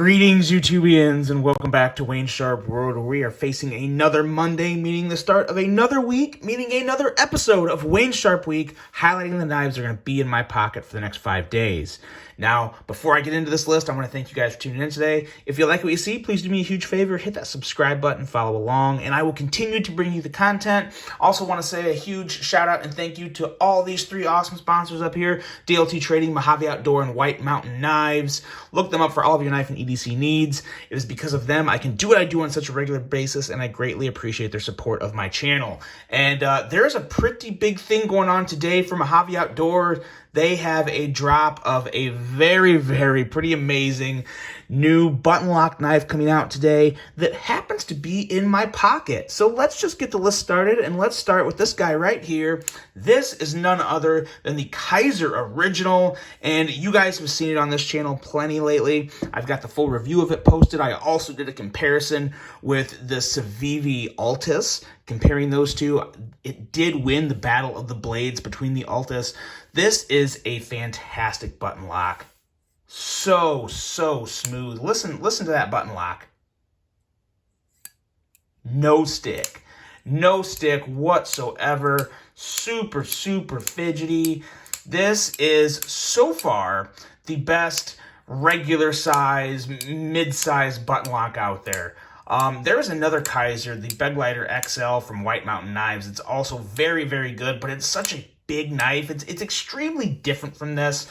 Greetings, YouTubians, and welcome back to Wayne Sharp World, where we are facing another Monday, meaning the start of another week, meaning another episode of Wayne Sharp Week, highlighting the knives that are going to be in my pocket for the next 5 days. Now, before I get into this list, I want to thank you guys for tuning in today. If you like what you see, please do me a huge favor, hit that subscribe button, follow along, and I will continue to bring you the content. Also want to say a huge shout out and thank you to all these 3 awesome sponsors up here: DLT Trading, Mojave Outdoor, and White Mountain Knives. Look them up for all of your knife and EDC needs. It is because of them I can do what I do on such a regular basis, and I greatly appreciate their support of my channel. And there's a pretty big thing going on today for Mojave Outdoor. They have a drop of a very pretty amazing new button lock knife coming out today that happens to be in my pocket. So let's just get the list started, and let's start with this guy right here. This is none other than the Kizer original, and you guys have seen it on this channel plenty lately. I've got the full review of it posted. I also did a comparison with the Civivi Altus. Comparing those two, it did win the battle of the blades between the Altus. This is a fantastic button lock. So smooth. Listen to that button lock. No stick whatsoever. Super fidgety. This is so far the best regular size, mid-size button lock out there. There is another Kizer, the Begleiter XL from White Mountain Knives. It's also very good, but it's such a big knife. It's extremely different from this.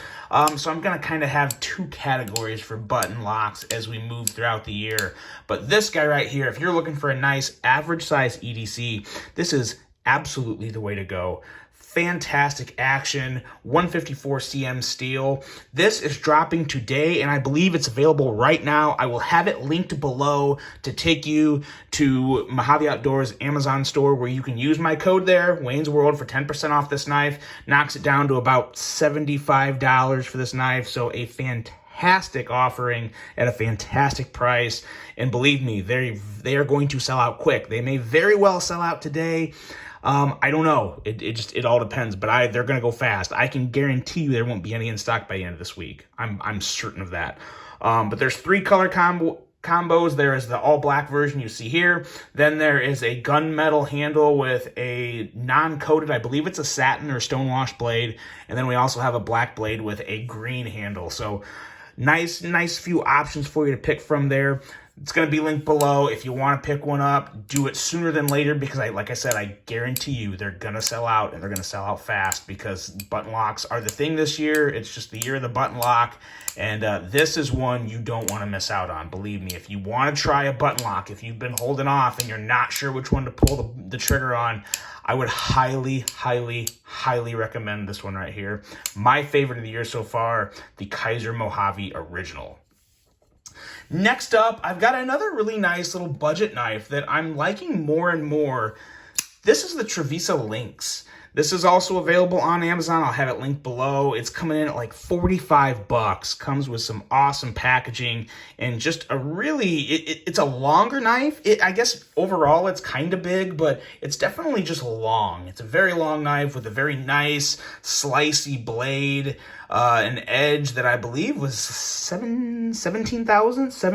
So I'm going to kind of have 2 categories for button locks as we move throughout the year. But this guy right here, if you're looking for a nice average size EDC, this is absolutely the way to go. Fantastic action, 154 cm steel. This is dropping today, and I believe it's available right now. I will have it linked below to take you to Mojave Outdoors Amazon store, where you can use my code there, Wayne's World, for 10% off this knife. Knocks it down to about $75 for this knife, so a fantastic offering at a fantastic price. And believe me, they are going to sell out quick. They may very well sell out today. I don't know. It all depends, but they're going to go fast. I can guarantee you there won't be any in stock by the end of this week. I'm certain of that. But there's 3 color combos. There is the all black version you see here. Then there is a gunmetal handle with a non-coated, I believe it's a satin or stonewash blade. And then we also have a black blade with a green handle. So nice few options for you to pick from there. It's going to be linked below. If you want to pick one up, do it sooner than later, because like I said, I guarantee you they're going to sell out, and they're going to sell out fast, because button locks are the thing this year. It's just the year of the button lock, and this is one you don't want to miss out on. Believe me, if you want to try a button lock, if you've been holding off and you're not sure which one to pull the trigger on, I would highly recommend this one right here. My favorite of the year so far, the Kizer Mojave Original. Next up, I've got another really nice little budget knife that I'm liking more and more. This is the Travisas Lynx. This is also available on Amazon. I'll have it linked below. It's coming in at like 45 bucks. Comes with some awesome packaging and just a really, it's a longer knife. I guess overall it's kind of big, but it's definitely just long. It's a very long knife with a very nice slicey blade, an edge that I believe was 18,000. So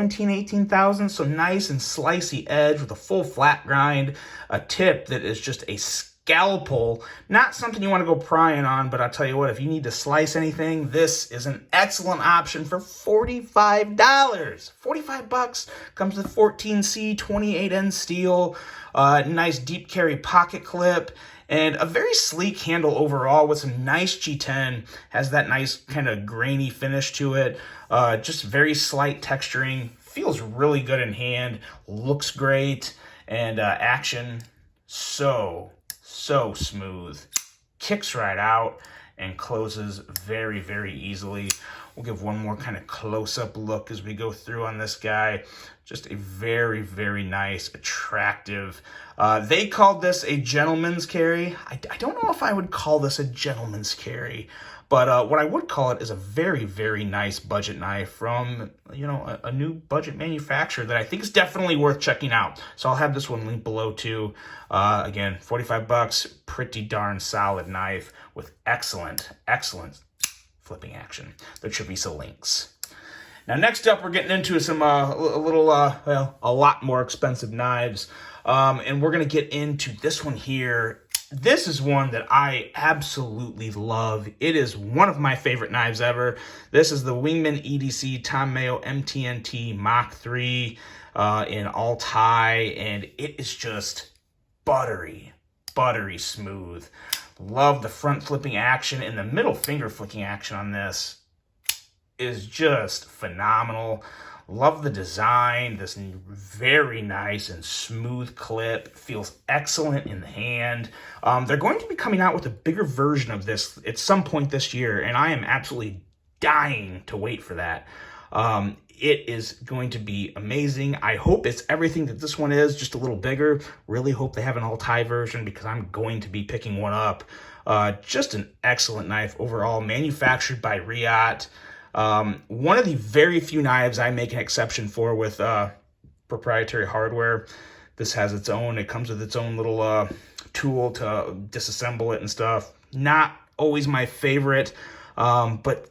nice and slicey edge with a full flat grind, a tip that is just a scalpel. Not something you want to go prying on, but I'll tell you what, if you need to slice anything, this is an excellent option for $45. 45 bucks. Comes with 14C 28N steel, nice deep carry pocket clip, and a very sleek handle overall with some nice G10. Has that nice kind of grainy finish to it. Just very slight texturing. Feels really good in hand. Looks great. And action, so smooth. Kicks right out and closes very easily. We'll give one more kind of close-up look as we go through on this guy. Just a very nice, attractive. They called this a gentleman's carry. I don't know if I would call this a gentleman's carry, but what I would call it is a very nice budget knife from, a new budget manufacturer that I think is definitely worth checking out. So I'll have this one linked below too. Again, 45 bucks, pretty darn solid knife with excellent flipping action. The Travisas Lynx. Now, next up, we're getting into some a lot more expensive knives, and we're gonna get into this one here. This is one that I absolutely love. It is one of my favorite knives ever. This is the WingManEDC Mayo MTNT Mach 3 in all tie, and it is just buttery smooth. Love the front flipping action, and the middle finger flicking action on this is just phenomenal. Love the design, this very nice and smooth clip. Feels excellent in the hand. They're going to be coming out with a bigger version of this at some point this year, and I am absolutely dying to wait for that. It is going to be amazing. I hope it's everything that this one is, just a little bigger. Really hope they have an all-tie version because I'm going to be picking one up. Just an excellent knife overall, manufactured by Riot. One of the very few knives I make an exception for with proprietary hardware. This has its own, it comes with its own little tool to disassemble it and stuff. Not always my favorite, but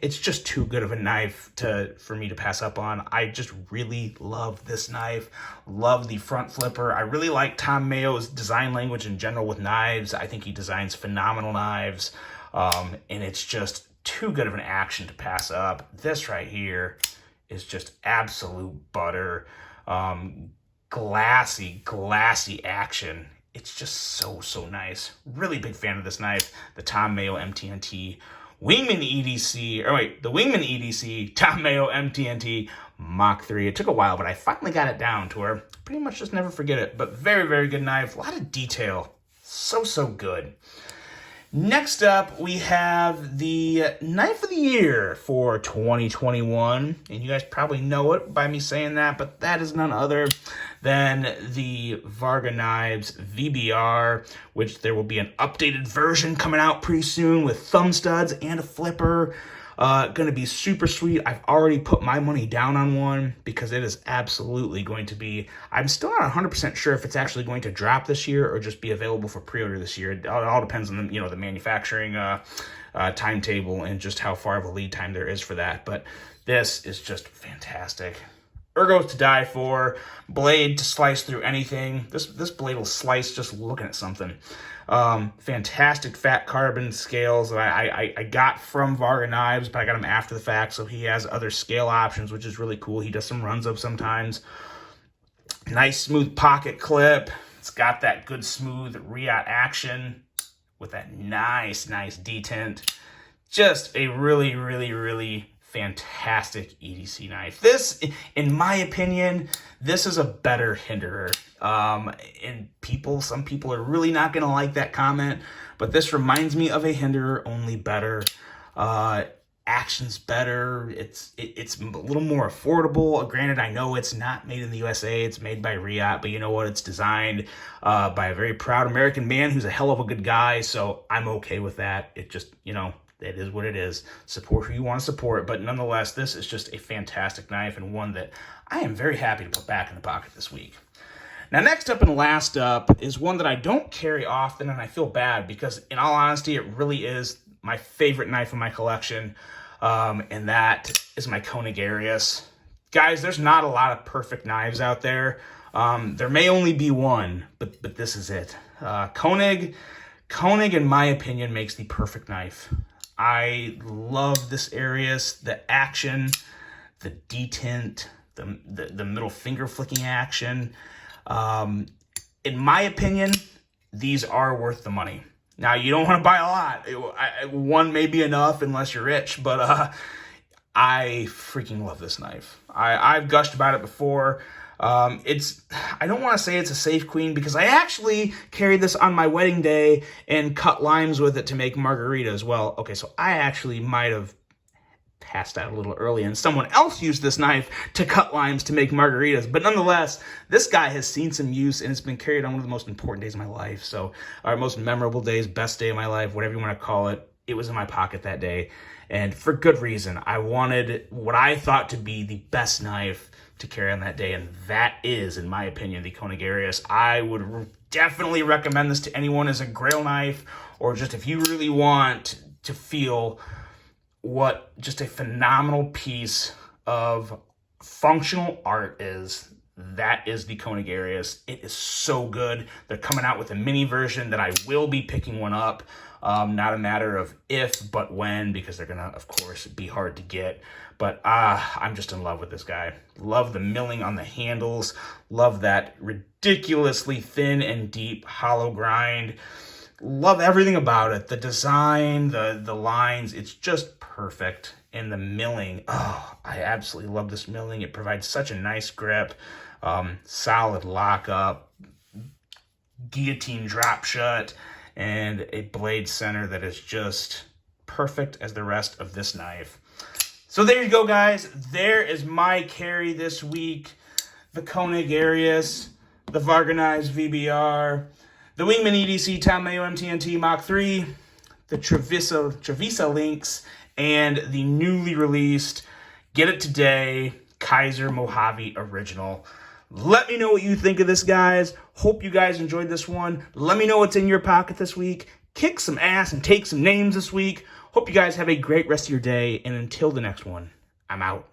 it's just too good of a knife for me to pass up on. I just really love this knife. Love the front flipper. I really like Tom Mayo's design language in general with knives. I think he designs phenomenal knives, and it's just too good of an action to pass up. This right here is just absolute butter. Glassy action. It's just so nice. Really big fan of this knife. The Tom Mayo MTNT WingManEDC, the WingManEDC Tom Mayo MTNT Mach 3. It took a while, but I finally got it down to where pretty much just never forget it. But very good knife. A lot of detail. So good. Next up, we have the knife of the year for 2021, and you guys probably know it by me saying that, but that is none other than the Varga Knives VBR, which there will be an updated version coming out pretty soon with thumb studs and a flipper. Gonna be super sweet. I've already put my money down on one because it is absolutely going to be, I'm still not 100% sure if it's actually going to drop this year or just be available for pre-order this year. It all depends on the manufacturing timetable and just how far of a lead time there is for that. But this is just fantastic. Ergos to die for, blade to slice through anything. This blade will slice just looking at something. Fantastic fat carbon scales that I got from Varga Knives, but I got them after the fact, so he has other scale options, which is really cool. He does some runs of sometimes. Nice smooth pocket clip. It's got that good smooth Riot action with that nice detent. Just a really fantastic EDC knife. This, in my opinion, this is a better hinderer. And some people are really not going to like that comment, but this reminds me of a hinderer, only better. Action's better. It's a little more affordable. Granted, I know it's not made in the USA. It's made by Riot, but you know what? It's designed by a very proud American man who's a hell of a good guy, so I'm okay with that. It just, it is what it is. Support who you want to support, but nonetheless, this is just a fantastic knife and one that I am very happy to put back in the pocket this week. Now, next up and last up is one that I don't carry often, and I feel bad because, in all honesty, it really is my favorite knife in my collection, and that is my Koenig Arius. Guys, there's not a lot of perfect knives out there. There may only be one, but this is it. Koenig, in my opinion, makes the perfect knife. I love this Arius, the action, the detent, the middle finger flicking action. In my opinion, these are worth the money. Now, you don't want to buy a lot. One may be enough unless you're rich, but I freaking love this knife. I've gushed about it before. I don't want to say it's a safe queen because I actually carried this on my wedding day and cut limes with it to make margaritas. Well, okay, so I actually might have passed out a little early and someone else used this knife to cut limes to make margaritas. But nonetheless, this guy has seen some use and it's been carried on one of the most important days of my life. So our most memorable days, best day of my life, whatever you want to call it. It was in my pocket that day. And for good reason. I wanted what I thought to be the best knife to carry on that day, and that is, in my opinion, the Koenig Arius. I would definitely recommend this to anyone as a grail knife, or just if you really want to feel what just a phenomenal piece of functional art is, that is the Konigarius. It is so good. They're coming out with a mini version that I will be picking one up. Not a matter of if, but when, because they're going to, of course, be hard to get. But I'm just in love with this guy. Love the milling on the handles. Love that ridiculously thin and deep hollow grind. Love everything about it. The design, the lines, it's just perfect. And the milling, oh, I absolutely love this milling. It provides such a nice grip. Solid lockup, guillotine drop shut, and a blade center that is just perfect as the rest of this knife. So there you go, guys. There is my carry this week. The Koenig Arius, the Varga VBR, the WingManEDC Mayo MTNT Mach 3, the Travisas links, and the newly released, get it today, Kizer Mojave Original. Let me know what you think of this, guys. Hope you guys enjoyed this one. Let me know what's in your pocket this week. Kick some ass and take some names this week. Hope you guys have a great rest of your day. And until the next one, I'm out.